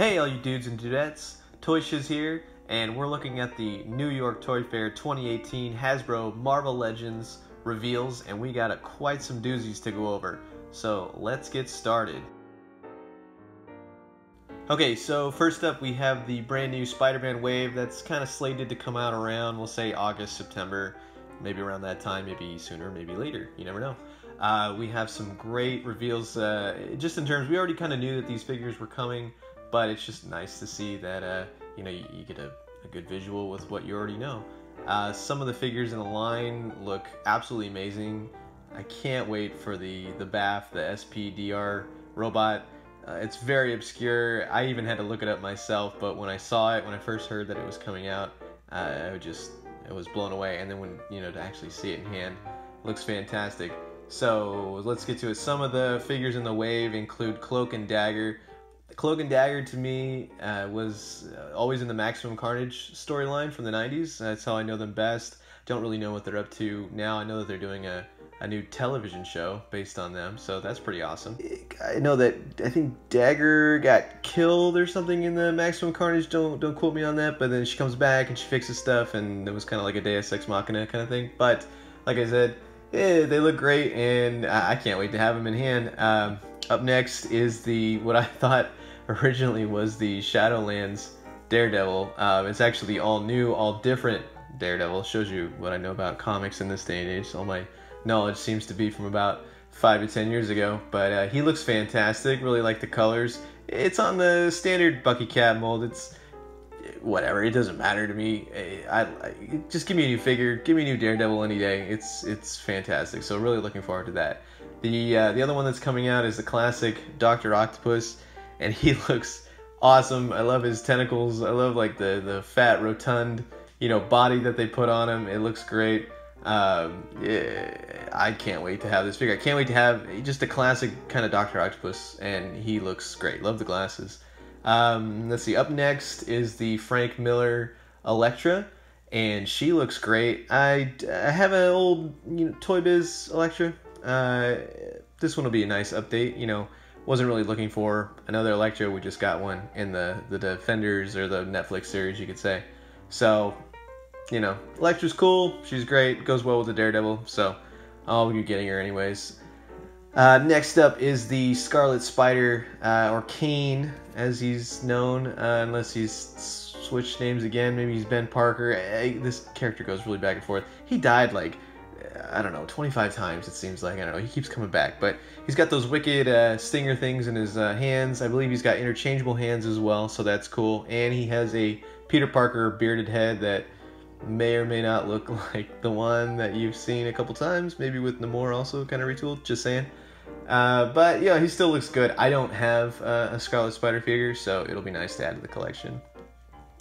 Hey all you dudes and dudettes, Shiz here, and we're looking at the New York Toy Fair 2018 Hasbro Marvel Legends Reveals, and we got quite some doozies to go over, so let's get started. Okay, so first up we have the brand new SpiderMan Wave that's kind of slated to come out around, we'll say August, September, maybe around that time, maybe sooner, maybe later, you never know. We have some great reveals, just in terms, we already kind of knew that these figures were coming, but it's just nice to see that, you get a good visual with what you already know. Some of the figures in the line look absolutely amazing. I can't wait for the BAF, the SPDR robot. It's very obscure. I even had to look it up myself, but when I saw it, when I first heard that it was coming out, I was blown away. And then when, to actually see it in hand, it looks fantastic. So let's get to it. Some of the figures in the wave include Cloak and Dagger. Cloak and Dagger to me was always in the Maximum Carnage storyline from the 90s. That's how I know them best. Don't really know what they're up to now. I know that they're doing a new television show based on them, so that's pretty awesome. I know that I think Dagger got killed or something in the Maximum Carnage. Don't quote me on that, but then she comes back and she fixes stuff, and it was kind of like a Deus Ex Machina kind of thing. But like I said, they look great, and I can't wait to have them in hand. Up next is what I thought originally was the Shadowlands Daredevil. It's actually all new, all different Daredevil. Shows you what I know about comics in this day and age. All my knowledge seems to be from about 5 to 10 years ago, but he looks fantastic. Really like the colors. It's on the standard Bucky Cap mold. It's whatever, it doesn't matter to me. Just give me a new figure, give me a new Daredevil any day. It's fantastic, so really looking forward to that. The other one that's coming out is the classic Dr. Octopus, and he looks awesome. I love his tentacles. I love like the fat rotund body that they put on him. It looks great. Yeah, I can't wait to have this figure. I can't wait to have just a classic kind of Dr. Octopus, and he looks great. Love the glasses. Let's see, up next is the Frank Miller Elektra, and she looks great. I have an old Toy Biz Elektra. This one will be a nice update. Wasn't really looking for another Elektra. We just got one in the Defenders, or the Netflix series, you could say. So Elektra's cool, she's great, goes well with the Daredevil, so I'll be getting her anyways. Next up is the Scarlet Spider, or Kane, as he's known, unless he's switched names again. Maybe he's Ben Parker. This character goes really back and forth. He died like, I don't know, 25 times it seems like. I don't know, he keeps coming back, but he's got those wicked stinger things in his hands. I believe he's got interchangeable hands as well, so that's cool. And he has a Peter Parker bearded head that may or may not look like the one that you've seen a couple times, maybe with Namor also kind of retooled, just saying. But yeah, he still looks good. I don't have a Scarlet Spider figure, so it'll be nice to add to the collection.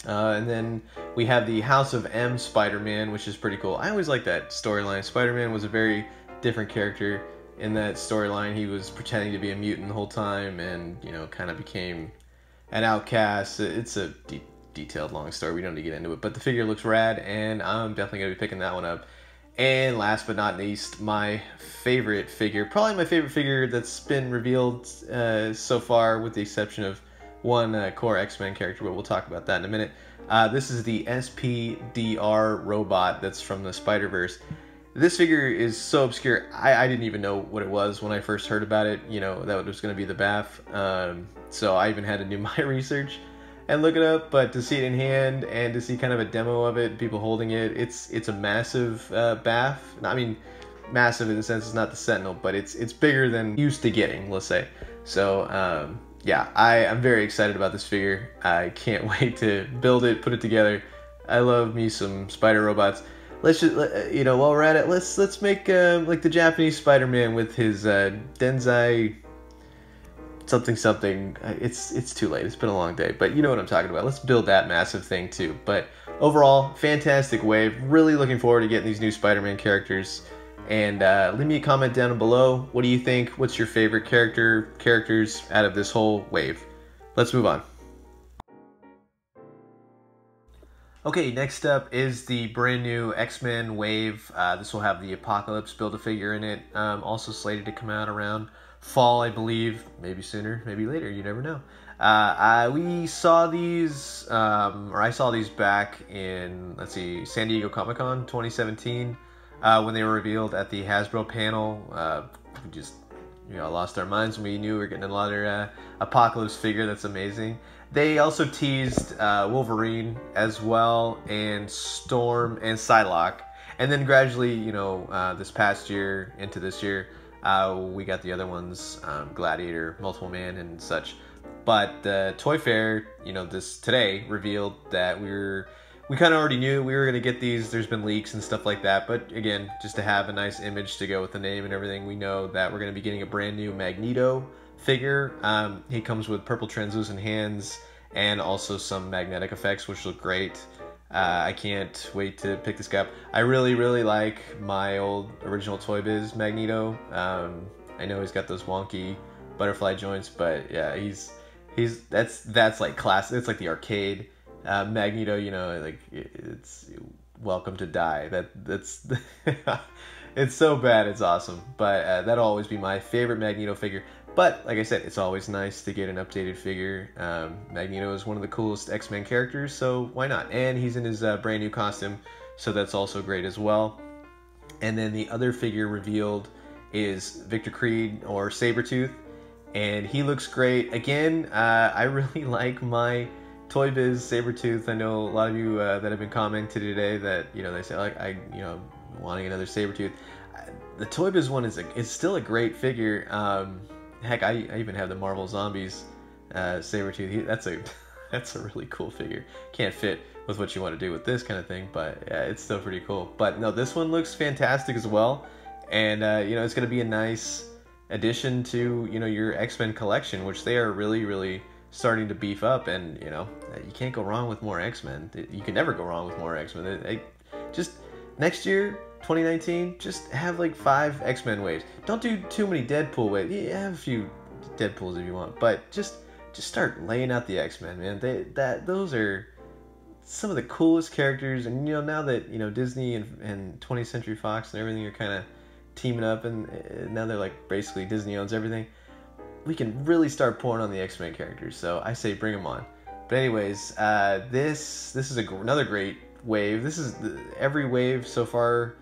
And then we have the House of M Spider-Man, which is pretty cool. I always liked that storyline. Spider-Man was a very different character in that storyline. He was pretending to be a mutant the whole time, and kind of became an outcast. It's a detailed long story, we don't need to get into it, but the figure looks rad, and I'm definitely going to be picking that one up. And last but not least, my favorite figure, probably my favorite figure that's been revealed so far, with the exception of one core X-Men character, but we'll talk about that in a minute. This is the SPDR robot that's from the Spider-Verse. This figure is so obscure, I didn't even know what it was when I first heard about it, that it was going to be the BAF, so I even had to do my research and look it up, but to see it in hand and to see kind of a demo of it, people holding it, it's a massive BAF. I mean, massive in the sense it's not the Sentinel, but it's bigger than used to getting, let's say. So yeah, I'm very excited about this figure. I can't wait to build it, put it together. I love me some spider robots. Let's just while we're at it, let's make like the Japanese Spider-Man with his Denzai something. It's too late, it's been a long day, but you know what I'm talking about. Let's build that massive thing too. But overall, fantastic wave. Really looking forward to getting these new Spider-Man characters, and leave me a comment down below. What do you think? What's your favorite characters out of this whole wave? Let's move on. Okay, next up is the brand new XMen Wave. This will have the Apocalypse Build-A-Figure in it, also slated to come out around fall, I believe. Maybe sooner, maybe later, you never know. We saw these, or I saw these back in, let's see, San Diego Comic-Con 2017, when they were revealed at the Hasbro panel. We just, lost our minds when we knew we were getting another Apocalypse figure. That's amazing. They also teased Wolverine as well, and Storm and Psylocke. And then gradually, this past year into this year, we got the other ones, Gladiator, Multiple Man, and such. But the Toy Fair, this today revealed that we kind of already knew we were going to get these. There's been leaks and stuff like that. But again, just to have a nice image to go with the name and everything, we know that we're going to be getting a brand new Magneto figure. He comes with purple translucent hands and also some magnetic effects, which look great. I can't wait to pick this guy up. I really, really like my old original Toy Biz Magneto. I know he's got those wonky butterfly joints, but yeah, that's like classic. It's like the arcade Magneto. Like it's welcome to die. That's it's so bad, it's awesome. But that'll always be my favorite Magneto figure. But like I said, it's always nice to get an updated figure. Magneto is one of the coolest X-Men characters, so why not? And he's in his brand new costume, so that's also great as well. And then the other figure revealed is Victor Creed, or Sabretooth, and he looks great. Again, I really like my Toy Biz Sabretooth. I know a lot of you that have been commenting today that they say like wanting another Sabretooth. The Toy Biz one is still a great figure. Heck, I even have the Marvel Zombies Sabretooth. That's a really cool figure. Can't fit with what you want to do with this kind of thing, but yeah, it's still pretty cool. But no, this one looks fantastic as well, and it's going to be a nice addition to your X-Men collection, which they are really, really starting to beef up. And you can't go wrong with more X-Men. You can never go wrong with more X-Men. Just next year, 2019, just have like 5 X-Men waves. Don't do too many Deadpool waves. Yeah, have a few Deadpools if you want, but just start laying out the X-Men, man. Those are some of the coolest characters. And now that Disney and 20th Century Fox and everything are kind of teaming up, and now they're like basically Disney owns everything, we can really start pouring on the X-Men characters. So I say bring them on. But anyways, this is another great wave. This is every wave so far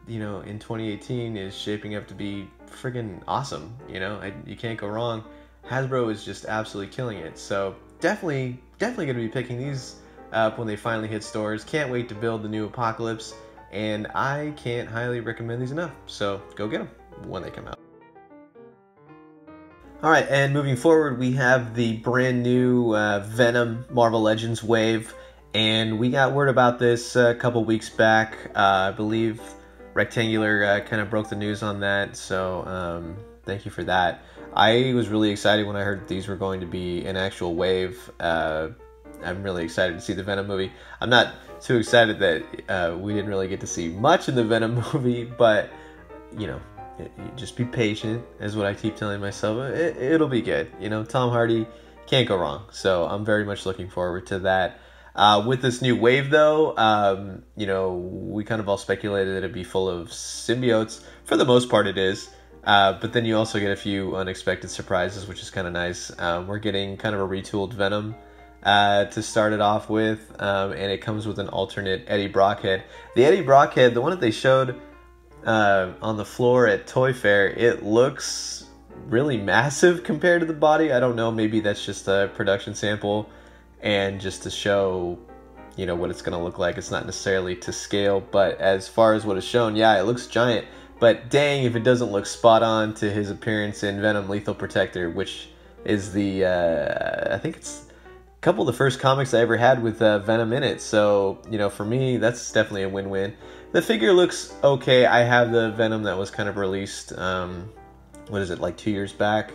in 2018 is shaping up to be friggin' awesome. You can't go wrong. Hasbro is just absolutely killing it. So definitely going to be picking these up when they finally hit stores. Can't wait to build the new Apocalypse, and I can't highly recommend these enough. So go get them when they come out. Alright, and moving forward, we have the brand new Venom Marvel Legends Wave, and we got word about this a couple weeks back. I believe Rectangular kind of broke the news on that, so thank you for that. I was really excited when I heard these were going to be an actual wave. I'm really excited to see the Venom movie. I'm not too excited that we didn't really get to see much in the Venom movie, but just be patient, is what I keep telling myself. It'll be good. Tom Hardy, can't go wrong. So I'm very much looking forward to that. With this new wave, though, we kind of all speculated that it'd be full of symbiotes. For the most part, it is. But then you also get a few unexpected surprises, which is kind of nice. We're getting kind of a retooled Venom to start it off with, and it comes with an alternate Eddie Brock head. The Eddie Brock head, the one that they showed on the floor at Toy Fair, it looks really massive compared to the body. I don't know, maybe that's just a production sample and just to show what it's going to look like. It's not necessarily to scale, but as far as what is shown, yeah, it looks giant. But dang if it doesn't look spot on to his appearance in Venom Lethal Protector, which is the I think it's a couple of the first comics I ever had with Venom in it. So for me, that's definitely a win-win. The figure looks okay. I have the Venom that was kind of released, what is it, like 2 years back.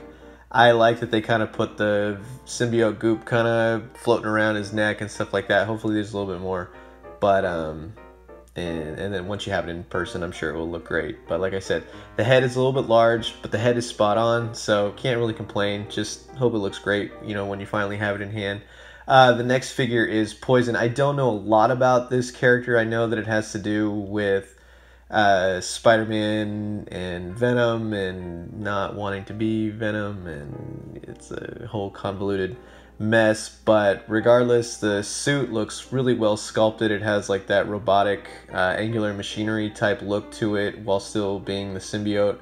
I like that they kind of put the symbiote goop kind of floating around his neck and stuff like that. Hopefully there's a little bit more. But, and then once you have it in person, I'm sure it will look great. But like I said, the head is a little bit large, but the head is spot on. So can't really complain. Just hope it looks great, when you finally have it in hand. The next figure is Poison. I don't know a lot about this character. I know that it has to do with Spider-Man and Venom and not wanting to be Venom, and it's a whole convoluted mess, but regardless, the suit looks really well sculpted. It has like that robotic angular machinery type look to it while still being the symbiote,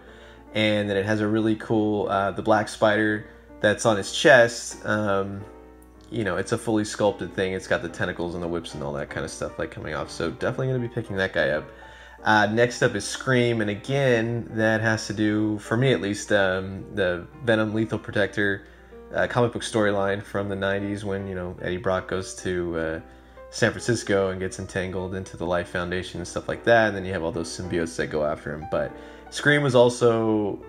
and then it has a really cool the black spider that's on his chest. You know, it's a fully sculpted thing. It's got the tentacles and the whips and all that kind of stuff like coming off, so definitely going to be picking that guy up. Next up is Scream, and again, that has to do, for me at least, the Venom Lethal Protector comic book storyline from the 90s when, you know, Eddie Brock goes to San Francisco and gets entangled into the Life Foundation and stuff like that, and then you have all those symbiotes that go after him. But Scream was also,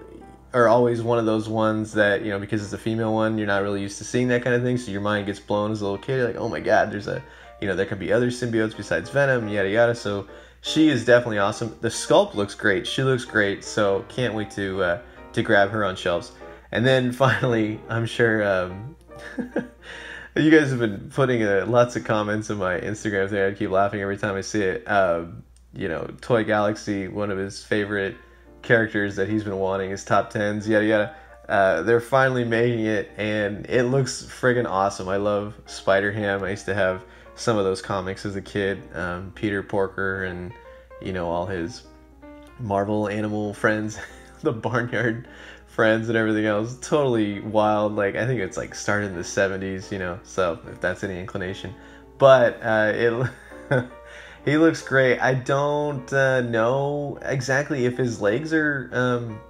or always one of those ones that, you know, because it's a female one, you're not really used to seeing that kind of thing, so your mind gets blown as a little kid. You're like, oh my god, there's a, you know, there could be other symbiotes besides Venom, yada yada. So she is definitely awesome. The sculpt looks great. She looks great, so can't wait to grab her on shelves. And then finally, I'm sure you guys have been putting lots of comments in my Instagram thing. I keep laughing every time I see it. You know, Toy Galaxy, one of his favorite characters that he's been wanting, his top 10s, yada yada. They're finally making it, and it looks friggin' awesome. I love Spider-Ham. I used to have some of those comics as a kid, Peter Porker and, you know, all his Marvel animal friends, the Barnyard friends and everything else. Totally wild. Like, I think it's like started in the 70s, you know, so if that's any inclination. But he looks great. I don't know exactly if his legs are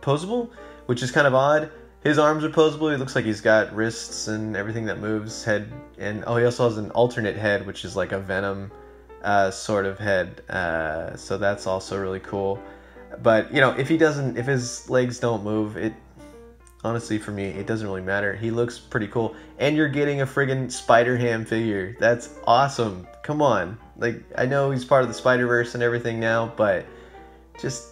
posable, which is kind of odd. His arms are posable. He looks like he's got wrists and everything that moves. Head, and oh, he also has an alternate head, which is like a Venom sort of head. So that's also really cool. But, you know, if his legs don't move, it honestly, for me, it doesn't really matter. He looks pretty cool. And you're getting a friggin' Spider-Ham figure. That's awesome. Come on. Like, I know he's part of the Spider-Verse and everything now, but just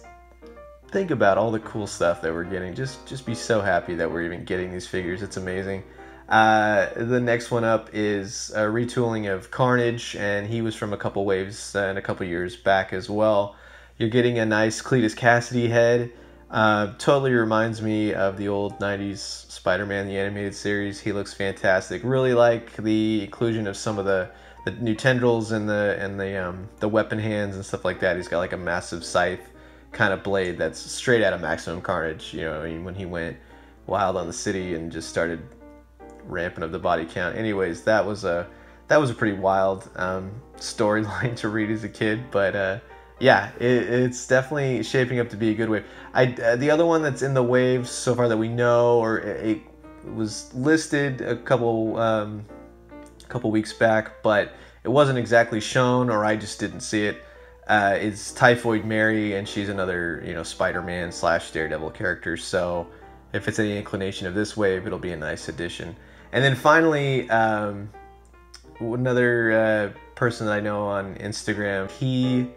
think about all the cool stuff that we're getting. Just be so happy that we're even getting these figures. It's amazing. The next one up is a retooling of Carnage, and he was from a couple waves and a couple years back as well. You're getting a nice Cletus Cassidy head. Totally reminds me of the old 90s Spider-Man, the animated series. He looks fantastic. Really like the inclusion of some of the new tendrils and the weapon hands and stuff like that. He's got like a massive scythe kind of blade that's straight out of Maximum Carnage. You know, I mean, when he went wild on the city and just started ramping up the body count. Anyways, that was a pretty wild storyline to read as a kid, but yeah, it's definitely shaping up to be a good wave. The other one that's in the waves so far that we know, or it was listed a couple weeks back, but it wasn't exactly shown, or I just didn't see it. Is Typhoid Mary, and she's another, you know, Spider-Man / Daredevil character. So if it's any inclination of this wave, it'll be a nice addition. And then finally, another person that I know on Instagram, he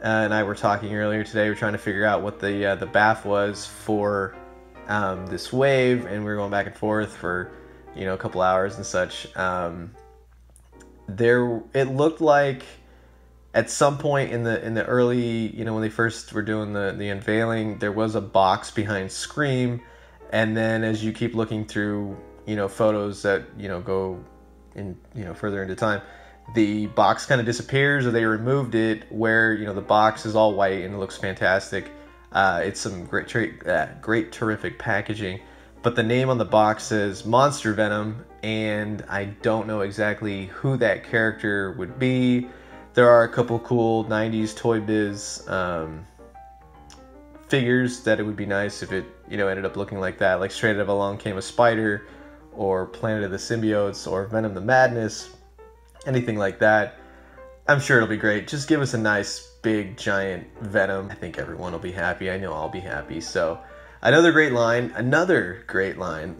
and I were talking earlier today. We're trying to figure out what the BAF was for this wave, and we were going back and forth for, you know, a couple hours and such. It looked like at some point in the early, you know, when they first were doing the unveiling, there was a box behind Scream, and then as you keep looking through, you know, photos that, you know, go in, you know, further into time, the box kind of disappears, or they removed it, where, you know, the box is all white and it looks fantastic. It's some great, terrific packaging, but the name on the box says Monster Venom, and I don't know exactly who that character would be. There are a couple cool 90s Toy Biz figures that it would be nice if it, you know, ended up looking like that, like straight out of Along Came a Spider, or Planet of the Symbiotes, or Venom the Madness, anything like that. I'm sure it'll be great. Just give us a nice, big, giant Venom. I think everyone will be happy. I know I'll be happy. So another great line.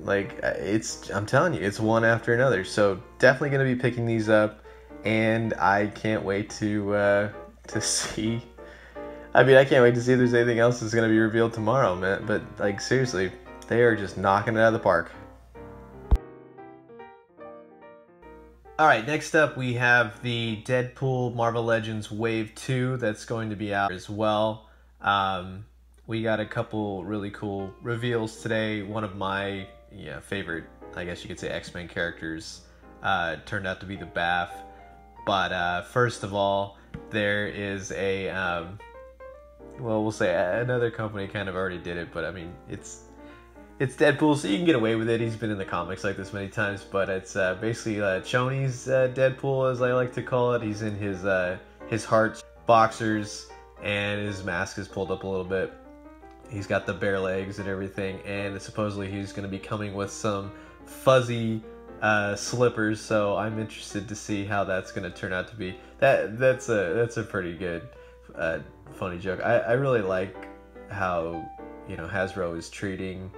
Like, I'm telling you, it's one after another. So definitely going to be picking these up, and I can't wait to see. I mean, I can't wait to see if there's anything else that's going to be revealed tomorrow, man. But, like, seriously, they are just knocking it out of the park. Alright, next up we have the Deadpool Marvel Legends Wave 2 that's going to be out as well. We got a couple really cool reveals today. One of my favorite, I guess you could say, X-Men characters turned out to be the Bath. But first of all, there is a well, we'll say another company kind of already did it, but I mean it's Deadpool, so you can get away with it. He's been in the comics like this many times, but it's basically Choni's Deadpool, as I like to call it. He's in his heart boxers, and his mask is pulled up a little bit. He's got the bare legs and everything, and supposedly he's going to be coming with some fuzzy slippers. So I'm interested to see how that's going to turn out to be. That's a pretty good funny joke. I really like how Hasbro is treating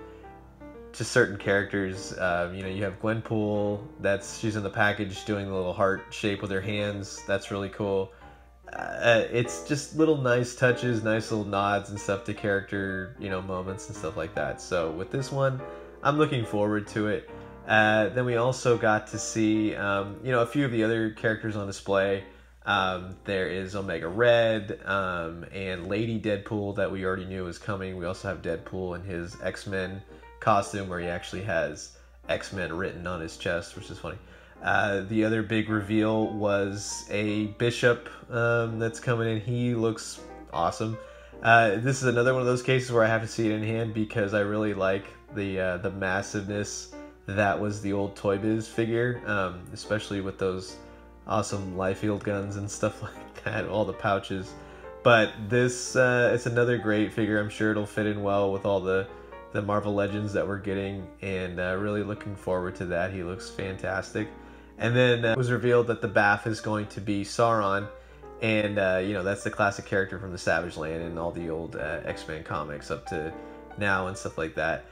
just certain characters. You have Gwenpool. She's in the package doing the little heart shape with her hands. That's really cool. It's just little nice touches, nice little nods and stuff to character, moments and stuff like that. So with this one, I'm looking forward to it. Then we also got to see, a few of the other characters on display. There is Omega Red, and Lady Deadpool that we already knew was coming. We also have Deadpool in his X-Men costume where he actually has X-Men written on his chest, which is funny. The other big reveal was a Bishop that's coming in. He looks awesome. This is another one of those cases where I have to see it in hand because I really like the massiveness that was the old Toy Biz figure, especially with those awesome Liefeld guns and stuff like that, all the pouches. But this it's another great figure. I'm sure it'll fit in well with all the Marvel Legends that we're getting, and really looking forward to that. He looks fantastic. And then it was revealed that the Bath is going to be Sauron, and that's the classic character from the Savage Land and all the old X-Men comics up to now and stuff like that.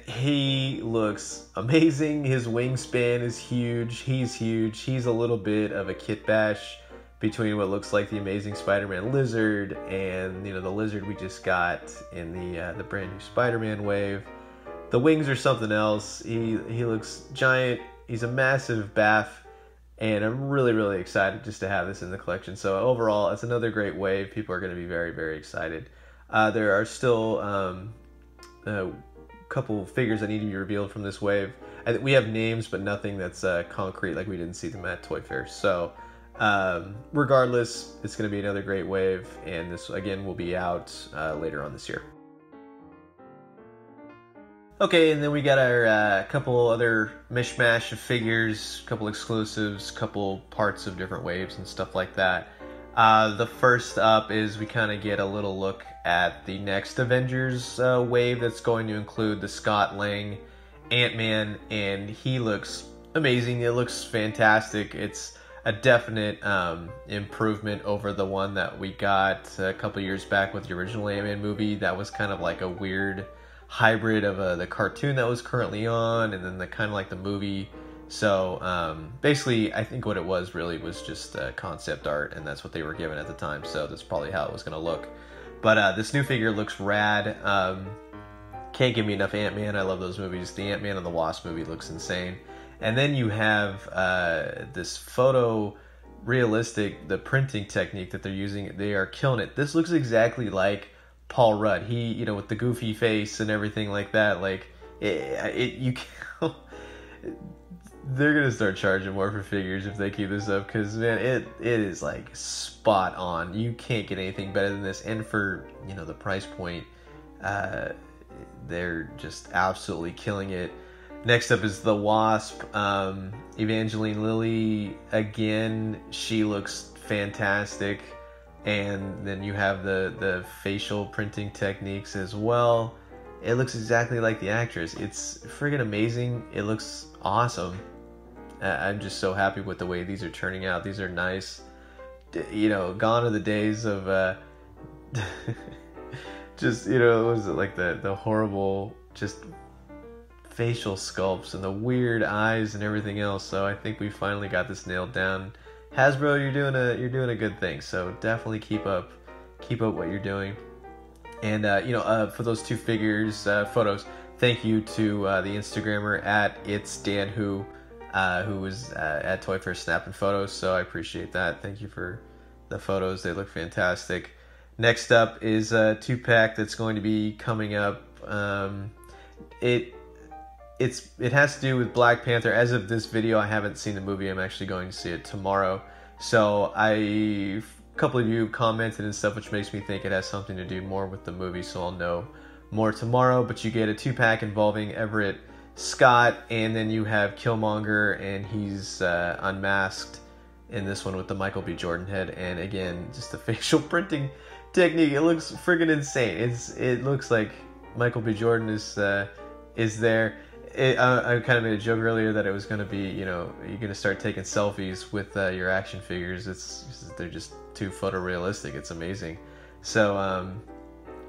He looks amazing. His wingspan is huge. He's huge. He's a little bit of a kit bash between what looks like the Amazing Spider-Man Lizard and the Lizard we just got in the brand new SpiderMan Wave. The wings are something else. He looks giant. He's a massive Bath, and I'm really, really excited just to have this in the collection. So overall, it's another great wave. People are going to be very, very excited. There are still a couple figures that need to be revealed from this wave. We have names, but nothing that's concrete, like we didn't see them at Toy Fair. So regardless, it's going to be another great wave, and this again will be out later on this year. Okay, and then we got our couple other mishmash of figures, couple exclusives, couple parts of different waves and stuff like that. The first up is we kind of get a little look at the next Avengers wave that's going to include the Scott Lang Ant-Man, and he looks amazing. It looks fantastic. It's a definite improvement over the one that we got a couple years back with the original Ant-Man movie. That was kind of like a weird hybrid of the cartoon that was currently on, and then the kind of like the movie. So basically, I think what it was really was just concept art, and that's what they were given at the time. So that's probably how it was going to look. But this new figure looks rad. Can't give me enough Ant-Man. I love those movies. The Ant-Man and the Wasp movie looks insane. And then you have this photo realistic, the printing technique that they're using. They are killing it. This looks exactly like Paul Rudd. He, with the goofy face and everything like that. Like you can't. They're gonna start charging more for figures if they keep this up, because man, it is like spot on. You can't get anything better than this, and for the price point, they're just absolutely killing it. Next up is the Wasp, Evangeline Lilly again. She looks fantastic, and then you have the facial printing techniques as well. It looks exactly like the actress. It's friggin' amazing. It looks awesome. I'm just so happy with the way these are turning out. These are nice. Gone are the days of just was it like the horrible just facial sculpts and the weird eyes and everything else. So I think we finally got this nailed down. Hasbro, you're doing a good thing. So definitely keep up what you're doing. And for those two figures photos, thank you to the Instagrammer at It's Dan Who was at Toy Fair snapping photos. So I appreciate that. Thank you for the photos. They look fantastic. Next up is a 2-pack that's going to be coming up. it has to do with Black Panther. As of this video, I haven't seen the movie. I'm actually going to see it tomorrow. So a couple of you commented and stuff, which makes me think it has something to do more with the movie. So I'll know more tomorrow. But you get a 2-pack involving Everett Scott, and then you have Killmonger, and he's unmasked in this one with the Michael B. Jordan head. And again, just the facial printing technique. It looks friggin' insane. It looks like Michael B. Jordan is there. I kind of made a joke earlier that it was going to be, you know, you're going to start taking selfies with your action figures. They're just too photorealistic. It's amazing. So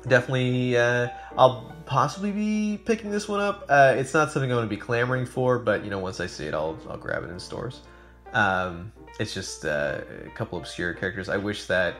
definitely, I'll possibly be picking this one up. It's not something I'm going to be clamoring for, but you know, once I see it, I'll grab it in stores. It's just a couple obscure characters. I wish that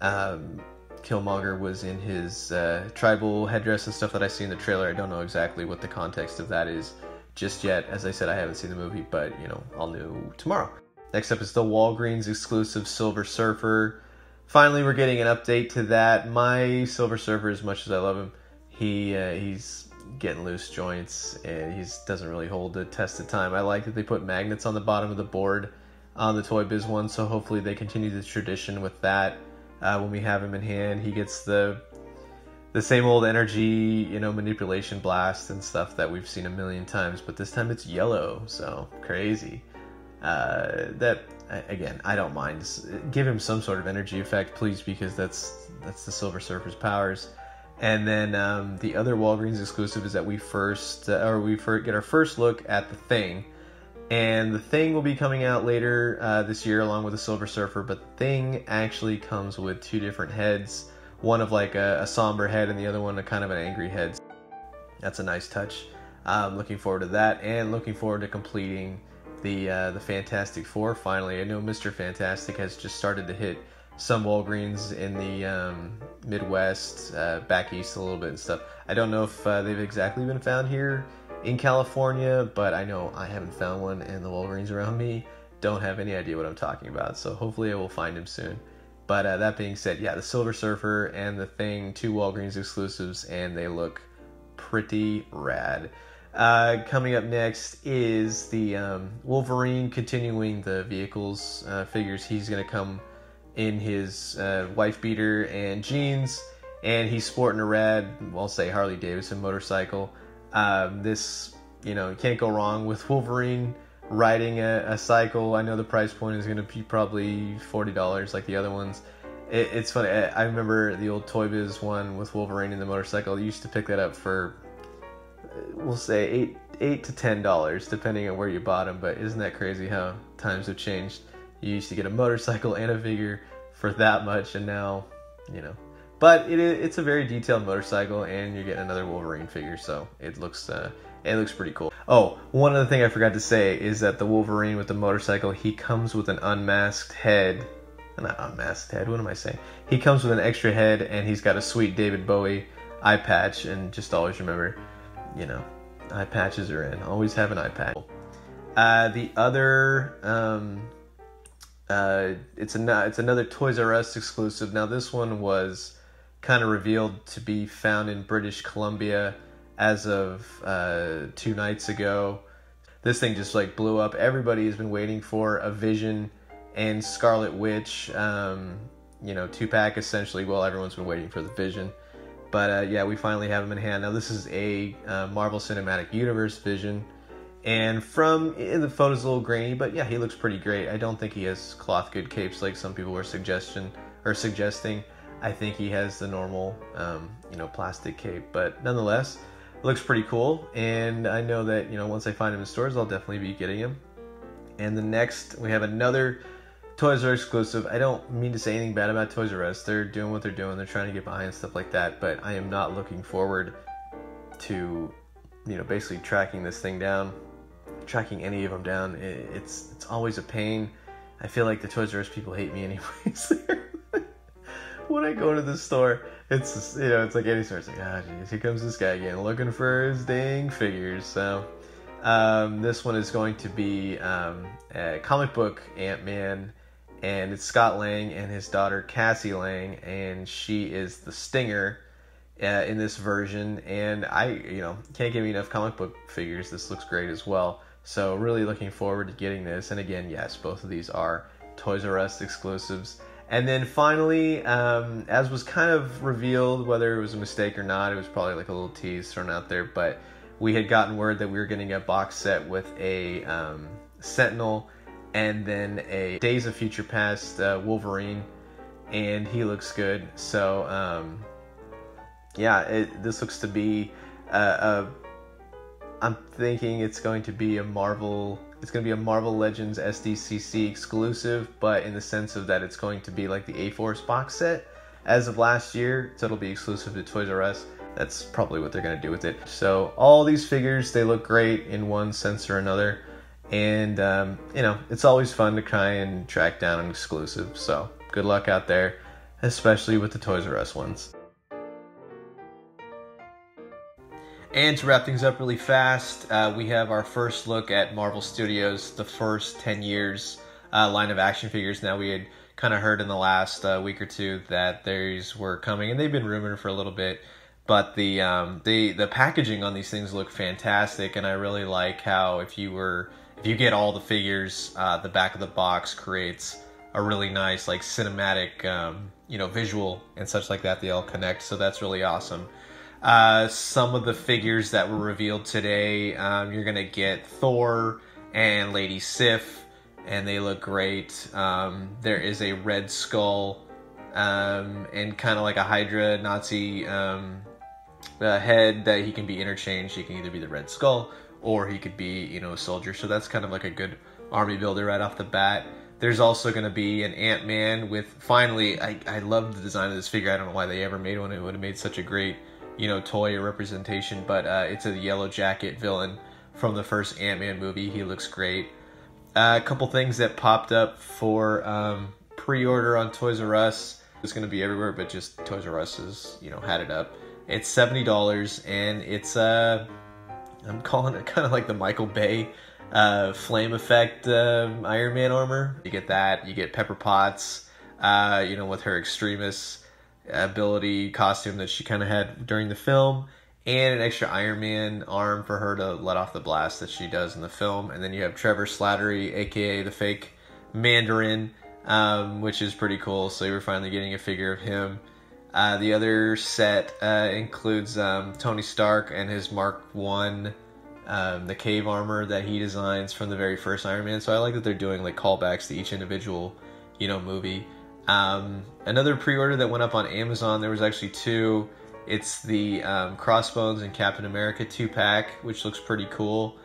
Killmonger was in his tribal headdress and stuff that I see in the trailer. I don't know exactly what the context of that is just yet. As I said, I haven't seen the movie, but you know, I'll know tomorrow. Next up is the Walgreens exclusive Silver Surfer. Finally, we're getting an update to that. My Silver Surfer, as much as I love him, he's getting loose joints and he doesn't really hold the test of time. I like that they put magnets on the bottom of the board on the Toy Biz one, so hopefully they continue the tradition with that. When we have him in hand, he gets the same old energy, you know, manipulation blast and stuff that we've seen a million times, but this time it's yellow, so crazy. That again, I don't mind. Give him some sort of energy effect, please, because that's the Silver Surfer's powers. And then the other Walgreens exclusive is that we get our first look at the Thing. And the Thing will be coming out later this year along with the Silver Surfer, but the Thing actually comes with 2 different heads. One of like a somber head and the other one a kind of an angry head. That's a nice touch. Looking forward to that, and looking forward to completing the Fantastic Four finally. I know Mr. Fantastic has just started to hit some Walgreens in the Midwest, back east a little bit and stuff. I don't know if they've exactly been found here in California, but I know I haven't found one, and the Walgreens around me don't have any idea what I'm talking about, so hopefully I will find him soon. But that being said, yeah, the Silver Surfer and the Thing, 2 Walgreens exclusives, and they look pretty rad. Coming up next is the Wolverine, continuing the vehicles figures. He's going to come in his wife beater and jeans, and he's sporting a rad, I'll say Harley Davidson motorcycle. This, you know, you can't go wrong with Wolverine riding a cycle. I know the price point is going to be probably $40 like the other ones. It's funny. I remember the old Toy Biz one with Wolverine and the motorcycle. I used to pick that up for, we'll say, $8 to $10, depending on where you bought them. But isn't that crazy how times have changed? You used to get a motorcycle and a figure for that much, and now, you know. But it's a very detailed motorcycle, and you're getting another Wolverine figure, so it looks pretty cool. Oh, one other thing I forgot to say is that the Wolverine with the motorcycle, he comes with an unmasked head. Not unmasked head, what am I saying? He comes with an extra head, and he's got a sweet David Bowie eye patch, and just always remember, you know, eye patches are in. Always have an eye patch. The other, it's another Toys R Us exclusive. Now this one was kind of revealed to be found in British Columbia as of 2 nights ago. This thing just like blew up. Everybody has been waiting for a Vision and Scarlet Witch, you know, 2-pack essentially. Well, everyone's been waiting for the Vision, but yeah, we finally have him in hand. Now this is a Marvel Cinematic Universe Vision, and in the photo's a little grainy, but yeah, he looks pretty great. I don't think he has cloth good capes like some people were suggesting. I think he has the normal, you know, plastic cape, but nonetheless, it looks pretty cool. And I know that, you know, once I find him in stores, I'll definitely be getting him. And the next, we have another Toys R Us exclusive. I don't mean to say anything bad about Toys R Us. They're doing what they're doing. They're trying to get behind stuff like that, but I am not looking forward to, you know, basically tracking this thing down, tracking any of them down. It's always a pain. I feel like the Toys R Us people hate me anyways. When I go to the store, it's just, you know, it's like any store. It's like, ah, geez, here comes this guy again looking for his dang figures. So this one is going to be a comic book Ant-Man, and it's Scott Lang and his daughter Cassie Lang, and she is the Stinger. in this version, and I can't give me enough comic book figures. This looks great as well. So really looking forward to getting this. And again, yes, both of these are Toys R Us exclusives. And then finally, as was kind of revealed, whether it was a mistake or not, it was probably like a little tease thrown out there, but we had gotten word that we were getting a box set with a Sentinel and then a Days of Future Past Wolverine, and he looks good. So yeah, this looks to be I'm thinking it's going to be a Marvel Legends SDCC exclusive, but in the sense of that it's going to be like the A-Force box set as of last year, so it'll be exclusive to Toys R Us. That's probably what they're going to do with it. So all these figures, they look great in one sense or another, and it's always fun to try and track down an exclusive, so good luck out there, especially with the Toys R Us ones. And to wrap things up really fast, we have our first look at Marvel Studios, the first 10 years line of action figures. Now, we had kind of heard in the last week or two that these were coming, and they've been rumored for a little bit, but the packaging on these things look fantastic, and I really like how if you get all the figures, the back of the box creates a really nice like cinematic visual and such like that. They all connect, so that's really awesome. Some of the figures that were revealed today, you're gonna get Thor and Lady Sif, and they look great. There is a Red Skull and kind of like a Hydra Nazi head that he can be interchanged. He can either be the Red Skull or he could be a soldier, so that's kind of like a good army builder right off the bat. There's also going to be an Ant-Man with, finally, I love the design of this figure. I don't know why they ever made one. It would have made such a great toy or representation, but it's a Yellow Jacket villain from the first Ant-Man movie. He looks great. A couple things that popped up for pre-order on Toys R Us. It's going to be everywhere, but just Toys R Us has had it up. It's $70, and it's I'm calling it kind of like the Michael Bay flame effect Iron Man armor. You get that. You get Pepper Potts, with her extremist ability costume that she kind of had during the film, and an extra Iron Man arm for her to let off the blast that she does in the film. And then you have Trevor Slattery, aka the fake Mandarin, which is pretty cool. So you're finally getting a figure of him. The other set includes Tony Stark and his Mark I, the cave armor that he designs from the very first Iron Man. So I like that they're doing like callbacks to each individual movie. Another pre-order that went up on Amazon, there was actually two. It's the Crossbones and Captain America 2-pack, which looks pretty cool.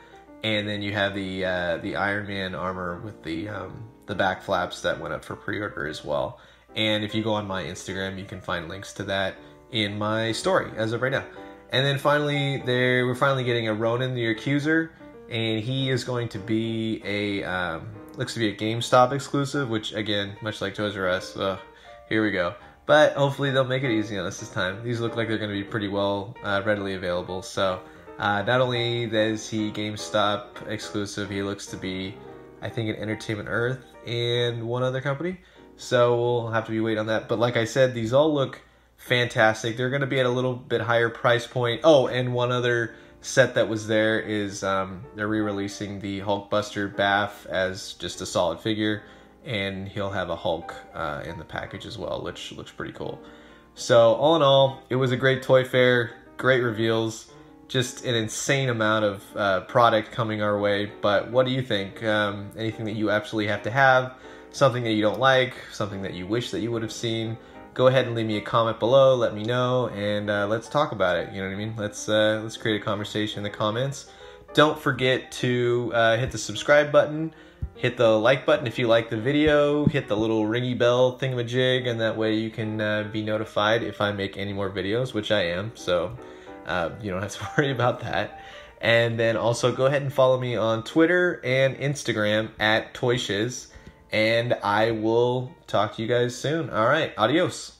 And then you have the Iron Man armor with the back flaps that went up for pre-order as well. And if you go on my Instagram, you can find links to that in my story as of right now. And then finally, we're finally getting a Ronan the Accuser, and he is going to be looks to be a GameStop exclusive, which again, much like Toys R Us, here we go. But hopefully they'll make it easy on us this time. These look like they're going to be pretty well readily available. So not only is he GameStop exclusive, he looks to be, I think, an Entertainment Earth and one other company. So we'll have to be waiting on that. But like I said, these all look fantastic. They're going to be at a little bit higher price point. Oh, and one other set that was there is they're re-releasing the Hulkbuster Baff as just a solid figure, and he'll have a Hulk in the package as well, which looks pretty cool. So all in all, it was a great toy fair, great reveals, just an insane amount of product coming our way. But what do you think? Anything that you absolutely have to have, something that you don't like, something that you wish that you would have seen? Go ahead and leave me a comment below, let me know, and let's talk about it. You know what I mean? Let's create a conversation in the comments. Don't forget to hit the subscribe button, hit the like button if you like the video, hit the little ringy bell thingamajig, and that way you can be notified if I make any more videos, which I am, so you don't have to worry about that. And then also go ahead and follow me on Twitter and Instagram at ToyShiz. And I will talk to you guys soon. All right, adios.